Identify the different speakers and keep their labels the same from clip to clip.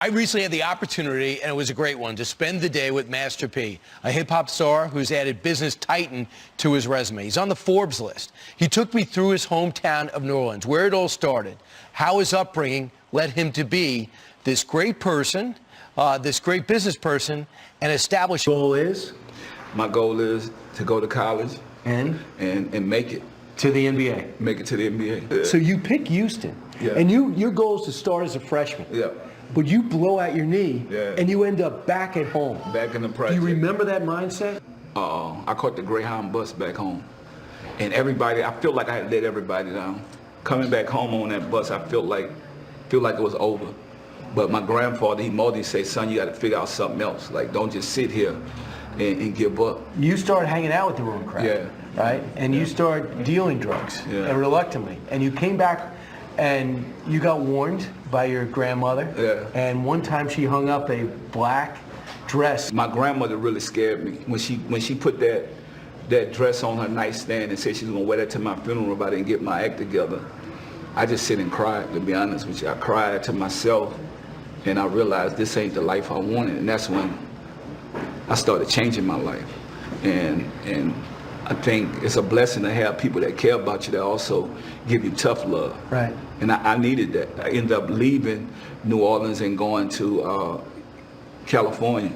Speaker 1: I recently had the opportunity, and it was a great one, to spend the day with Master P, a hip-hop star who's added business titan to his resume. He's on the Forbes list. He took me through his hometown of New Orleans, where it all started, how his upbringing led him to be this great person, this great business person, and establish.
Speaker 2: Goal is?
Speaker 3: My goal is to go to college
Speaker 2: And
Speaker 3: make it.
Speaker 2: to the NBA.
Speaker 3: Make it to the NBA.
Speaker 2: So you pick Houston.
Speaker 3: Yeah.
Speaker 2: And your goal is to start as a freshman.
Speaker 3: Yeah.
Speaker 2: But you blow out your knee,
Speaker 3: Yeah.
Speaker 2: and you end up back at home.
Speaker 3: Back in the
Speaker 2: Do
Speaker 3: project.
Speaker 2: you remember that mindset?
Speaker 3: I caught the Greyhound bus back home. And everybody, I feel like I had let everybody down. Coming back home on that bus, I feel like it was over. But my grandfather, he said, son, you got to figure out something else. Like, don't just sit here and give up.
Speaker 2: You start hanging out with the wrong crowd,
Speaker 3: Yeah.
Speaker 2: right? And you start dealing drugs,
Speaker 3: Yeah.
Speaker 2: and reluctantly. And you came back, and you got warned by your grandmother.
Speaker 3: Yeah.
Speaker 2: And one time she hung up a black dress.
Speaker 3: My grandmother really scared me when she put that dress on her nightstand and said she was gonna wear that to my funeral if I didn't get my act together. I just sit and cried, to be honest with you. I cried to myself, and I realized this ain't the life I wanted, and that's when I started changing my life. And I think it's a blessing to have people that care about you that also give you tough love.
Speaker 2: Right.
Speaker 3: And I needed that. I ended up leaving New Orleans and going to California.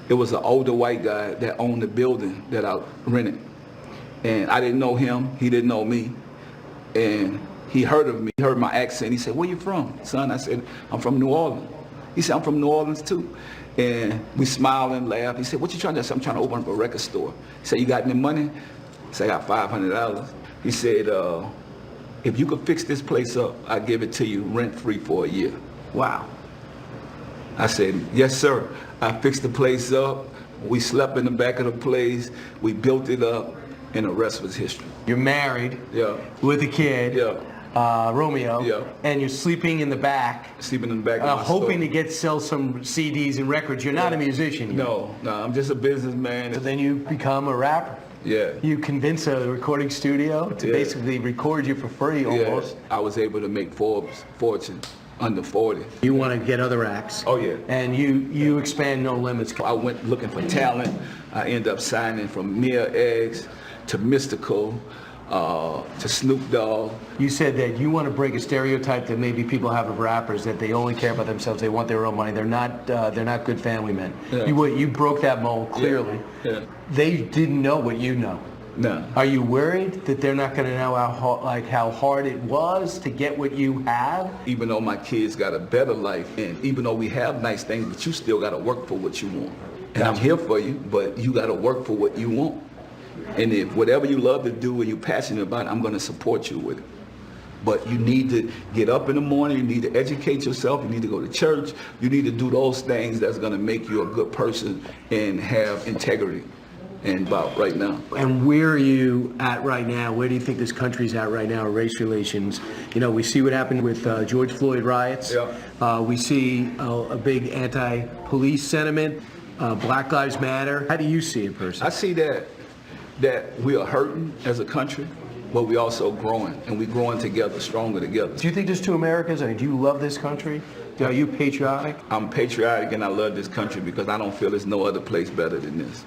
Speaker 3: It was an older white guy that owned the building that I rented. And I didn't know him, he didn't know me. And he heard of me, he heard my accent. He said, where you from, son? I said, I'm from New Orleans. He said, I'm from New Orleans too. And we smiled and laughed. He said, what you trying to do? I said, I'm trying to open up a record store. He said, you got any money? I said, I got $500. He said, if you could fix this place up, I'll give it to you rent-free for a year.
Speaker 2: Wow.
Speaker 3: I said, yes, sir. I fixed the place up. We slept in the back of the place. We built it up, and the rest was history.
Speaker 2: You're married.
Speaker 3: Yeah.
Speaker 2: With a kid.
Speaker 3: Yeah.
Speaker 2: Romeo.
Speaker 3: Yeah.
Speaker 2: And you're sleeping in the back.
Speaker 3: Sleeping in the back of my
Speaker 2: hoping
Speaker 3: store.
Speaker 2: to sell some CDs and records. You're not a musician.
Speaker 3: No, I'm just a businessman.
Speaker 2: So then you become a rapper.
Speaker 3: Yeah.
Speaker 2: You convince a recording studio to basically record you for free almost.
Speaker 3: Yeah. I was able to make Forbes fortune under 40.
Speaker 2: You want to get other acts.
Speaker 3: Oh, yeah.
Speaker 2: And you expand No Limits.
Speaker 3: I went looking for talent. I ended up signing from Mia X to Mystical to Snoop Dogg.
Speaker 2: You said that you want to break a stereotype that maybe people have of rappers, that they only care about themselves, they want their own money, they're not good family men.
Speaker 3: Yeah.
Speaker 2: You broke that mold clearly.
Speaker 3: Yeah.
Speaker 2: They didn't know what you know.
Speaker 3: No.
Speaker 2: Are you worried that they're not going to know how hard it was to get what you have?
Speaker 3: Even though my kids got a better life, and even though we have nice things, but you still got to work for what you want. And I'm here for you, but you got to work for what you want. And if whatever you love to do and you're passionate about it, I'm going to support you with it. But you need to get up in the morning, you need to educate yourself, you need to go to church, you need to do those things that's going to make you a good person and have integrity. And about right now.
Speaker 2: And where are you at right now? Where do you think this country's at right now, race relations? You know, we see what happened with George Floyd riots.
Speaker 3: Yeah.
Speaker 2: We see a big anti-police sentiment, Black Lives Matter. How do you see it personally?
Speaker 3: I see that we are hurting as a country, but we also growing, and we're growing together, stronger together.
Speaker 2: Do you think there's two Americas? I mean, do you love this country? Are you patriotic?
Speaker 3: I'm patriotic and I love this country because I don't feel there's no other place better than this.